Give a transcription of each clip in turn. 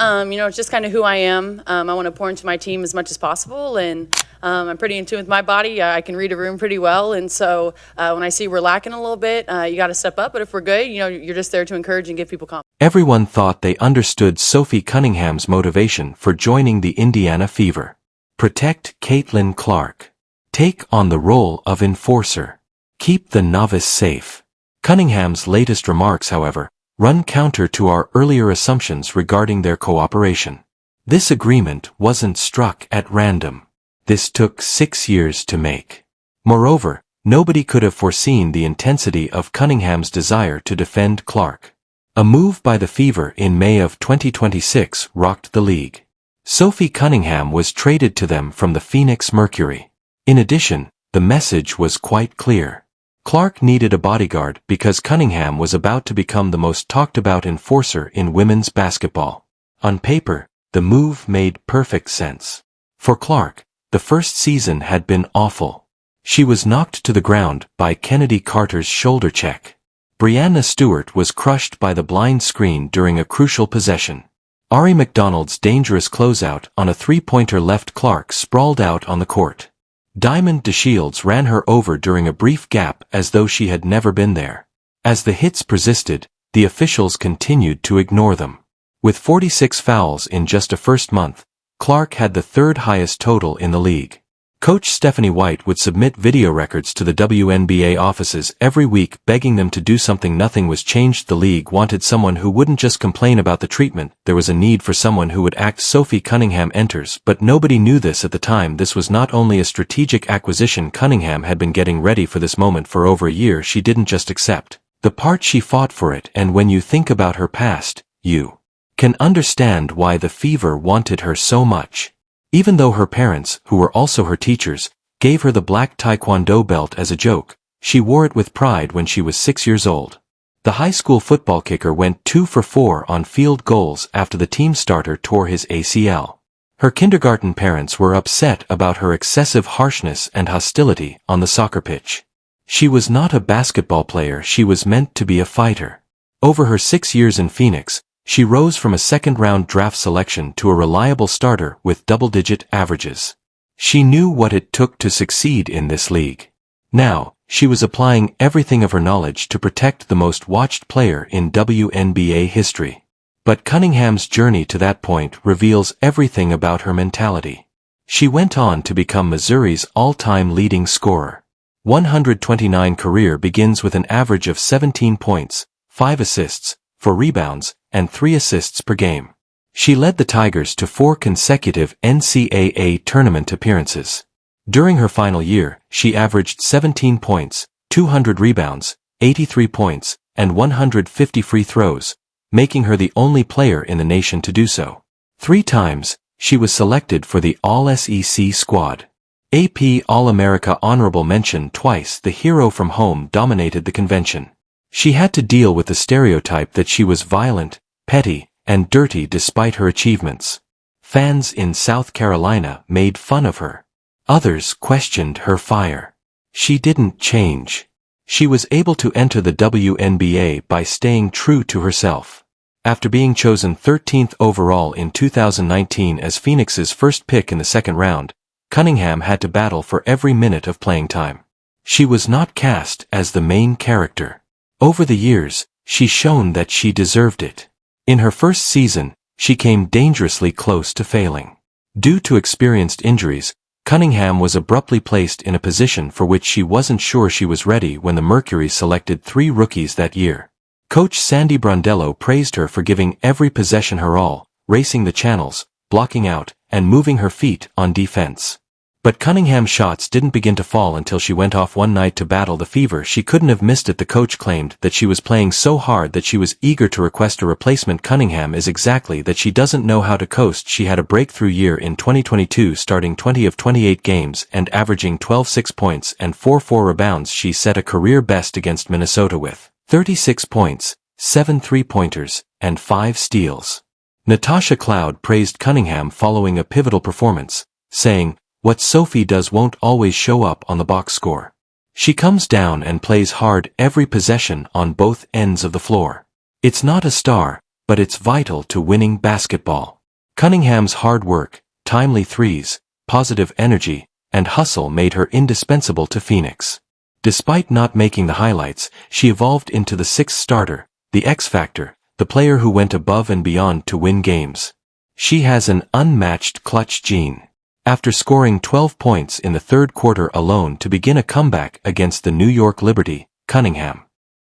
It's just kind of who I am. I want to pour into my team as much as possible, and I'm pretty in tune with my body. I can read a room pretty well, and so when I see we're lacking a little bit, you got to step up. But if we're good, you're just there to encourage and give people confidence. Everyone thought they understood Sophie Cunningham's motivation for joining the Indiana Fever. Protect Caitlin Clark. Take on the role of enforcer. Keep the novice safe. Cunningham's latest remarks, however, run counter to our earlier assumptions regarding their cooperation. This agreement wasn't struck at random. This took 6 years to make. Moreover, nobody could have foreseen the intensity of Cunningham's desire to defend Clark. A move by the Fever in May of 2026 rocked the league. Sophie Cunningham was traded to them from the Phoenix Mercury. In addition, the message was quite clear. Clark needed a bodyguard because Cunningham was about to become the most talked-about enforcer in women's basketball. On paper, the move made perfect sense. For Clark, the first season had been awful. She was knocked to the ground by Kennedy Carter's shoulder check. Brianna Stewart was crushed by the blind screen during a crucial possession. Ari McDonald's dangerous closeout on a three-pointer left Clark sprawled out on the court. Diamond DeShields ran her over during a brief gap as though she had never been there. As the hits persisted, the officials continued to ignore them. With 46 fouls in just a first month, Clark had the third highest total in the league. Coach Stephanie White would submit video records to the WNBA offices every week begging them to do something. Nothing was changed. The league wanted someone who wouldn't just complain about the treatment. There was a need for someone who would act. Sophie Cunningham enters, but nobody knew this at the time. This was not only a strategic acquisition. Cunningham had been getting ready for this moment for over a year. She didn't just accept the part, she fought for it, and when you think about her past, you can understand why the Fever wanted her so much. Even though her parents, who were also her teachers, gave her the black taekwondo belt as a joke, she wore it with pride when she was 6 years old. The high school football kicker went 2 for 4 on field goals after the team starter tore his ACL. Her kindergarten parents were upset about her excessive harshness and hostility on the soccer pitch. She was not a basketball player, she was meant to be a fighter. Over her 6 years in Phoenix, she rose from a second-round draft selection to a reliable starter with double-digit averages. She knew what it took to succeed in this league. Now, she was applying everything of her knowledge to protect the most watched player in WNBA history. But Cunningham's journey to that point reveals everything about her mentality. She went on to become Missouri's all-time leading scorer. 129 career begins with an average of 17 points, 5 assists, 4 rebounds, and 3 assists per game. She led the Tigers to 4 consecutive NCAA tournament appearances. During her final year, she averaged 17 points, 200 rebounds, 83 points, and 150 free throws, making her the only player in the nation to do so. 3 times, she was selected for the All-SEC squad. AP All-America honorable mention twice. The hero from home dominated the convention. She had to deal with the stereotype that she was violent, petty, and dirty despite her achievements. Fans in South Carolina made fun of her. Others questioned her fire. She didn't change. She was able to enter the WNBA by staying true to herself. After being chosen 13th overall in 2019 as Phoenix's first pick in the second round, Cunningham had to battle for every minute of playing time. She was not cast as the main character. Over the years, she's shown that she deserved it. In her first season, she came dangerously close to failing. Due to experienced injuries, Cunningham was abruptly placed in a position for which she wasn't sure she was ready when the Mercury selected 3 rookies that year. Coach Sandy Brondello praised her for giving every possession her all, racing the channels, blocking out, and moving her feet on defense. But Cunningham's shots didn't begin to fall until she went off one night to battle the Fever. She couldn't have missed it. The coach claimed that she was playing so hard that she was eager to request a replacement. Cunningham is exactly that. She doesn't know how to coast. She had a breakthrough year in 2022, starting 20 of 28 games and averaging 12 points and 4 rebounds. She set a career best against Minnesota with 36 points, 7 three-pointers, and 5 steals. Natasha Cloud praised Cunningham following a pivotal performance, saying, "What Sophie does won't always show up on the box score. She comes down and plays hard every possession on both ends of the floor. It's not a star, but it's vital to winning basketball. Cunningham's hard work, timely threes, positive energy, and hustle made her indispensable to Phoenix. Despite not making the highlights, she evolved into the sixth starter, the X Factor, the player who went above and beyond to win games. She has an unmatched clutch gene. After scoring 12 points in the third quarter alone to begin a comeback against the New York Liberty, Cunningham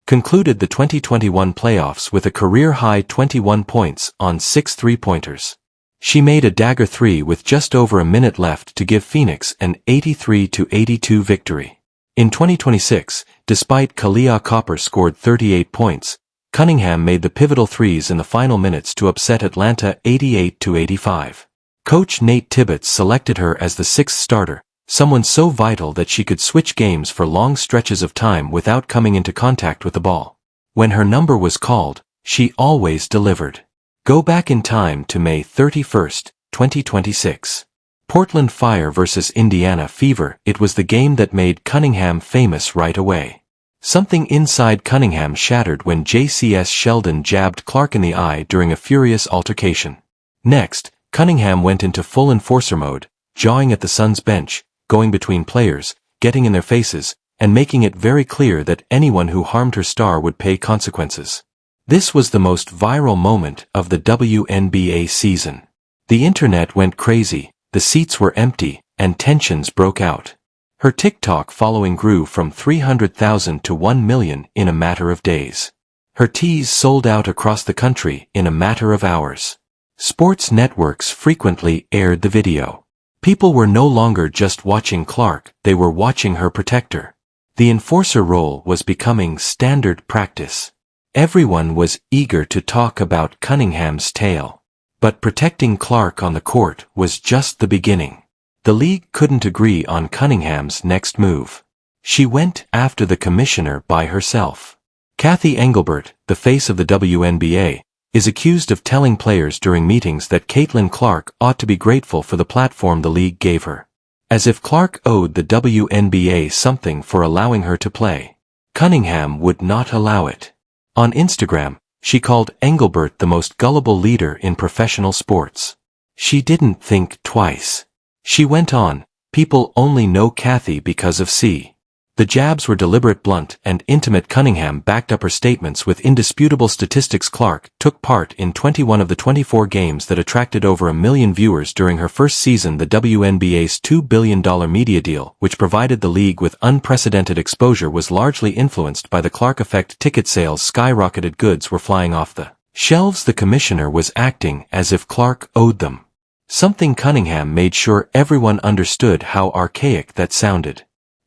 concluded the 2021 playoffs with a career-high 21 points on 6 three-pointers. She made a dagger three with just over a minute left to give Phoenix an 83-82 victory. In 2026, despite Kalia Copper scored 38 points, Cunningham made the pivotal threes in the final minutes to upset Atlanta 88-85. Coach Nate Tibbetts selected her as the sixth starter, someone so vital that she could switch games for long stretches of time without coming into contact with the ball. When her number was called, she always delivered. Go back in time to May 31, 2026. Portland Fire vs. Indiana Fever. It was the game that made Cunningham famous right away. Something inside Cunningham shattered when JCS Sheldon jabbed Clark in the eye during a furious altercation. Next, Cunningham went into full enforcer mode, jawing at the Suns bench, going between players, getting in their faces, and making it very clear that anyone who harmed her star would pay consequences. This was the most viral moment of the WNBA season. The internet went crazy, the seats were empty, and tensions broke out. Her TikTok following grew from 300,000 to 1 million in a matter of days. Her tees sold out across the country in a matter of hours. Sports networks frequently aired the video. People were no longer just watching Clark, they were watching her protect her. The enforcer role was becoming standard practice. Everyone was eager to talk about Cunningham's tale. But protecting Clark on the court was just the beginning. The league couldn't agree on Cunningham's next move. She went after the commissioner by herself. Kathy Engelbert, the face of the WNBA, is accused of telling players during meetings that Caitlin Clark ought to be grateful for the platform the league gave her. As if Clark owed the WNBA something for allowing her to play. Cunningham would not allow it. On Instagram, she called Engelbert the most gullible leader in professional sports. She didn't think twice. She went on, people only know Kathy because of C. The jabs were deliberate, blunt, and intimate. Cunningham backed up her statements with indisputable statistics. Clark took part in 21 of the 24 games that attracted over 1 million viewers during her first season. The WNBA's $2 billion media deal, which provided the league with unprecedented exposure, was largely influenced by the Clark effect. Ticket sales skyrocketed, goods were flying off the shelves. The commissioner was acting as if Clark owed them something. Cunningham made sure everyone understood how archaic that sounded.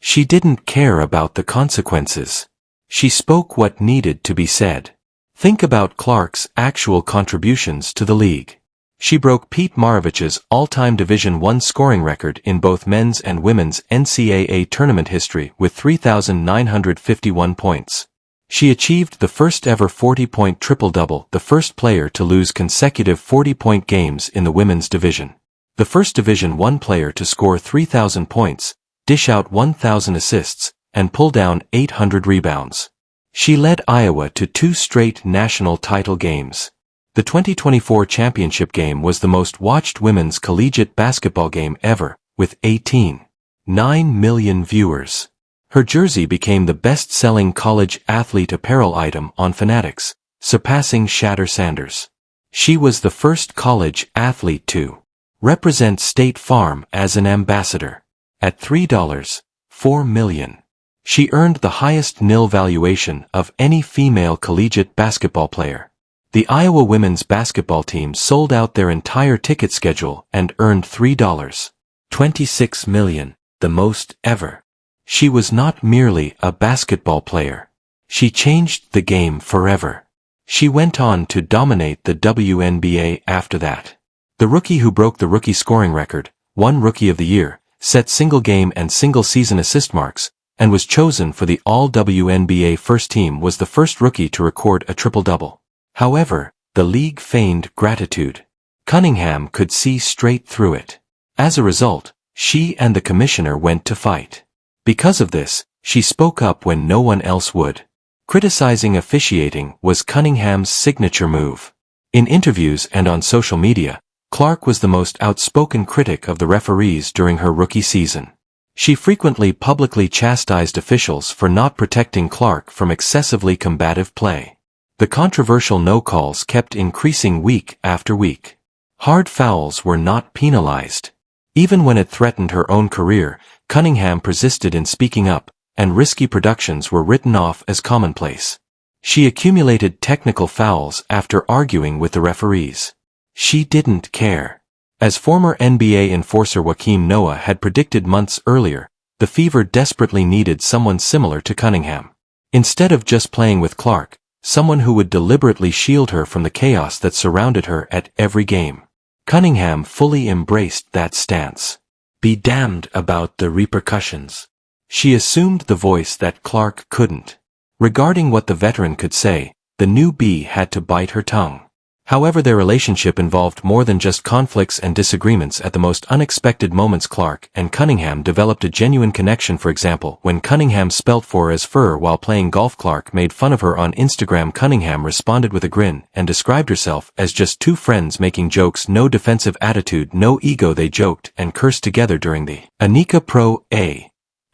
She didn't care about the consequences. She spoke what needed to be said. Think about Clark's actual contributions to the league. She broke Pete Maravich's all-time Division I scoring record in both men's and women's NCAA tournament history with 3,951 points. She achieved the first-ever 40-point triple-double, the first player to lose consecutive 40-point games in the women's division. The first Division I player to score 3,000 points, dish out 1,000 assists, and pull down 800 rebounds. She led Iowa to 2 straight national title games. The 2024 championship game was the most watched women's collegiate basketball game ever, with 18.9 million viewers. Her jersey became the best-selling college athlete apparel item on Fanatics, surpassing Shatter Sanders. She was the first college athlete to represent State Farm as an ambassador. At $3.4 million. She earned the highest nil valuation of any female collegiate basketball player. The Iowa women's basketball team sold out their entire ticket schedule and earned $3.26 million, the most ever. She was not merely a basketball player. She changed the game forever. She went on to dominate the WNBA after that. The rookie who broke the rookie scoring record, won Rookie of the Year, set single-game and single-season assist marks, and was chosen for the All-WNBA first team, was the first rookie to record a triple-double. However, the league feigned gratitude. Cunningham could see straight through it. As a result, she and the commissioner went to fight. Because of this, she spoke up when no one else would. Criticizing officiating was Cunningham's signature move. In interviews and on social media, Clark was the most outspoken critic of the referees during her rookie season. She frequently publicly chastised officials for not protecting Clark from excessively combative play. The controversial no calls kept increasing week after week. Hard fouls were not penalized. Even when it threatened her own career, Cunningham persisted in speaking up, and risky productions were written off as commonplace. She accumulated technical fouls after arguing with the referees. She didn't care. As former NBA enforcer Wnba had predicted months earlier, the Fever desperately needed someone similar to Cunningham. Instead of just playing with Clark, someone who would deliberately shield her from the chaos that surrounded her at every game. Cunningham fully embraced that stance. Be damned about the repercussions. She assumed the voice that Clark couldn't. Regarding what the veteran could say, the newbie had to bite her tongue. However, their relationship involved more than just conflicts and disagreements. At the most unexpected moments, Clark and Cunningham developed a genuine connection. For example, when Cunningham spelt for as fur while playing golf, Clark made fun of her on Instagram. Cunningham responded with a grin and described herself as just two friends making jokes. No defensive attitude, no ego. They joked and cursed together during the Wnba Pro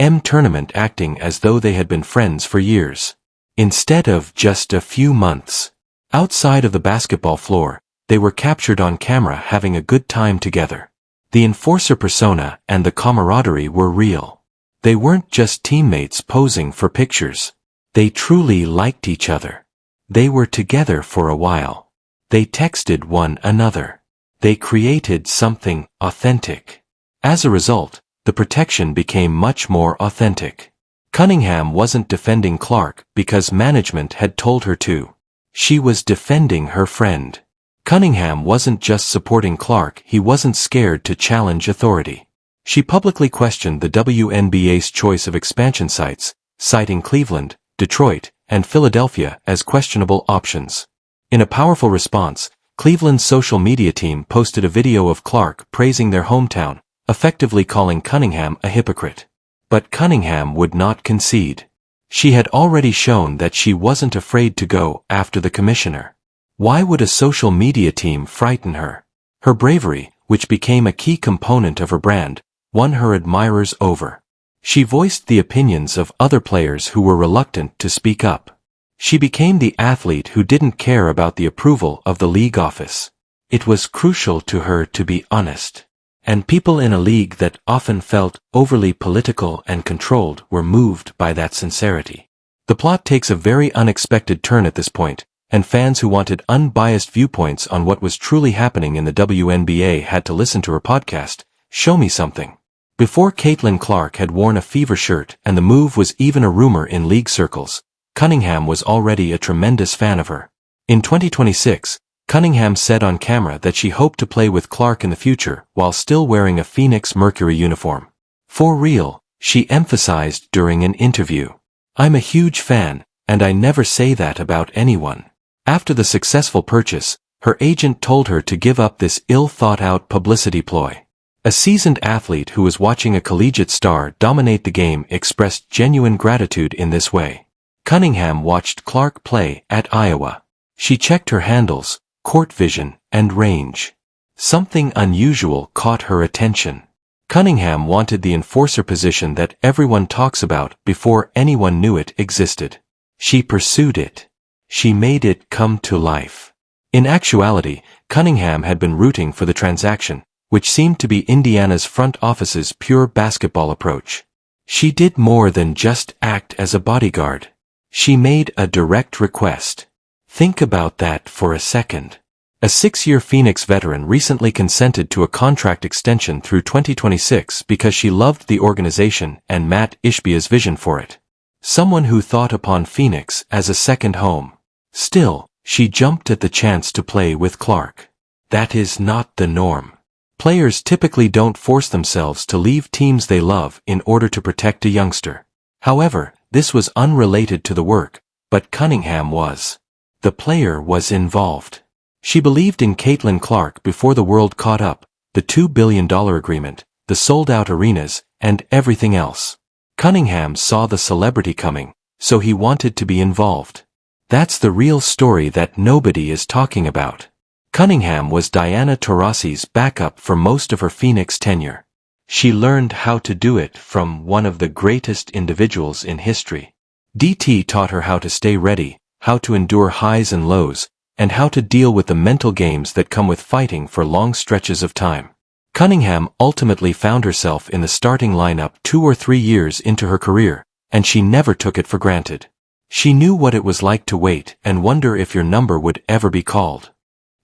Am tournament, acting as though they had been friends for years, instead of just a few months. Outside of the basketball floor, they were captured on camera having a good time together. The enforcer persona and the camaraderie were real. They weren't just teammates posing for pictures. They truly liked each other. They were together for a while. They texted one another. They created something authentic. As a result, the protection became much more authentic. Cunningham wasn't defending Clark because management had told her to. She was defending her friend. Cunningham wasn't just supporting Clark, he wasn't scared to challenge authority. She publicly questioned the WNBA's choice of expansion sites, citing Cleveland, Detroit, and Philadelphia as questionable options. In a powerful response, Cleveland's social media team posted a video of Clark praising their hometown, effectively calling Cunningham a hypocrite. But Cunningham would not concede. She had already shown that she wasn't afraid to go after the commissioner. Why would a social media team frighten her? Her bravery, which became a key component of her brand, won her admirers over. She voiced the opinions of other players who were reluctant to speak up. She became the athlete who didn't care about the approval of the league office. It was crucial to her to be honest. And people in a league that often felt overly political and controlled were moved by that sincerity. The plot takes a very unexpected turn at this point, and fans who wanted unbiased viewpoints on what was truly happening in the WNBA had to listen to her podcast, Show Me Something. Before Caitlin Clark had worn a Fever shirt and the move was even a rumor in league circles, Cunningham was already a tremendous fan of her. In 2026, Cunningham said on camera that she hoped to play with Clark in the future while still wearing a Phoenix Mercury uniform. For real, she emphasized during an interview. I'm a huge fan, and I never say that about anyone. After the successful purchase, her agent told her to give up this ill-thought-out publicity ploy. A seasoned athlete who was watching a collegiate star dominate the game expressed genuine gratitude in this way. Cunningham watched Clark play at Iowa. She checked her handles, court vision, and range. Something unusual caught her attention. Cunningham wanted the enforcer position that everyone talks about before anyone knew it existed. She pursued it. She made it come to life. In actuality, Cunningham had been rooting for the transaction, which seemed to be Indiana's front office's pure basketball approach. She did more than just act as a bodyguard. She made a direct request. Think about that for a second. A 6-year Phoenix veteran recently consented to a contract extension through 2026 because she loved the organization and Matt Ishbia's vision for it. Someone who thought upon Phoenix as a second home. Still, she jumped at the chance to play with Clark. That is not the norm. Players typically don't force themselves to leave teams they love in order to protect a youngster. However, this was unrelated to the work, but Cunningham was. The player was involved. She believed in Caitlin Clark before the world caught up, the $2 billion agreement, the sold-out arenas, and everything else. Cunningham saw the celebrity coming, so he wanted to be involved. That's the real story that nobody is talking about. Cunningham was Diana Taurasi's backup for most of her Phoenix tenure. She learned how to do it from one of the greatest individuals in history. DT taught her how to stay ready, how to endure highs and lows, and how to deal with the mental games that come with fighting for long stretches of time. Cunningham ultimately found herself in the starting lineup 2 or 3 years into her career, and she never took it for granted. She knew what it was like to wait and wonder if your number would ever be called.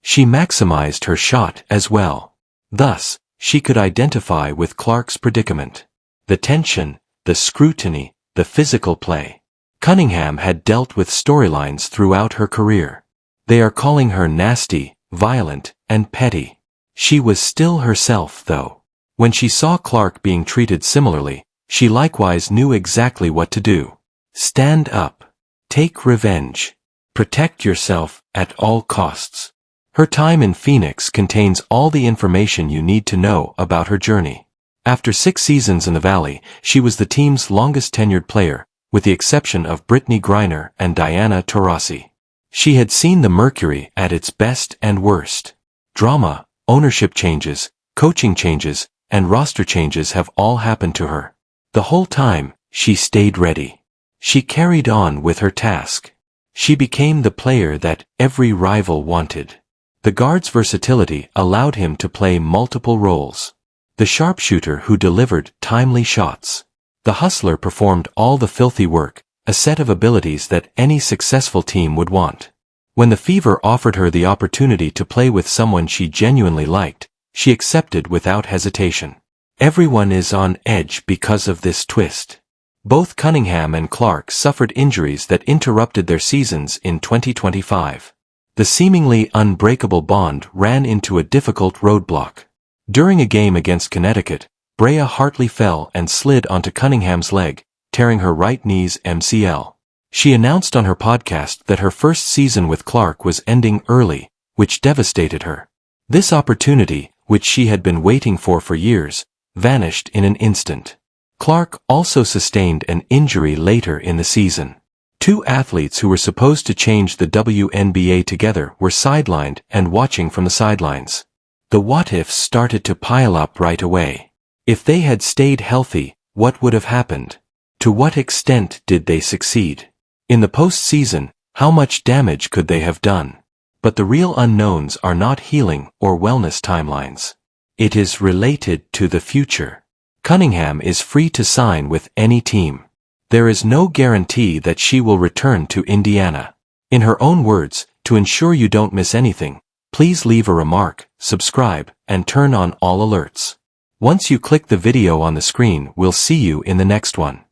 She maximized her shot as well. Thus, she could identify with Clark's predicament. The tension, the scrutiny, the physical play. Cunningham had dealt with storylines throughout her career. They are calling her nasty, violent, and petty. She was still herself, though. When she saw Clark being treated similarly, she likewise knew exactly what to do. Stand up. Take revenge. Protect yourself at all costs. Her time in Phoenix contains all the information you need to know about her journey. After 6 seasons in the Valley, she was the team's longest tenured player, with the exception of Brittany Griner and Diana Taurasi. She had seen the Mercury at its best and worst. Drama, ownership changes, coaching changes, and roster changes have all happened to her. The whole time, she stayed ready. She carried on with her task. She became the player that every rival wanted. The guard's versatility allowed him to play multiple roles. The sharpshooter who delivered timely shots. The hustler performed all the filthy work, a set of abilities that any successful team would want. When the Fever offered her the opportunity to play with someone she genuinely liked, she accepted without hesitation. Everyone is on edge because of this twist. Both Cunningham and Clark suffered injuries that interrupted their seasons in 2025. The seemingly unbreakable bond ran into a difficult roadblock. During a game against Connecticut, Brea Hartley fell and slid onto Cunningham's leg, tearing her right knee's MCL. She announced on her podcast that her first season with Clark was ending early, which devastated her. This opportunity, which she had been waiting for years, vanished in an instant. Clark also sustained an injury later in the season. 2 athletes who were supposed to change the WNBA together were sidelined and watching from the sidelines. The what-ifs started to pile up right away. If they had stayed healthy, what would have happened? To what extent did they succeed? In the postseason, how much damage could they have done? But the real unknowns are not healing or wellness timelines. It is related to the future. Cunningham is free to sign with any team. There is no guarantee that she will return to Indiana. In her own words, to ensure you don't miss anything, please leave a remark, subscribe, and turn on all alerts. Once you click the video on the screen, we'll see you in the next one.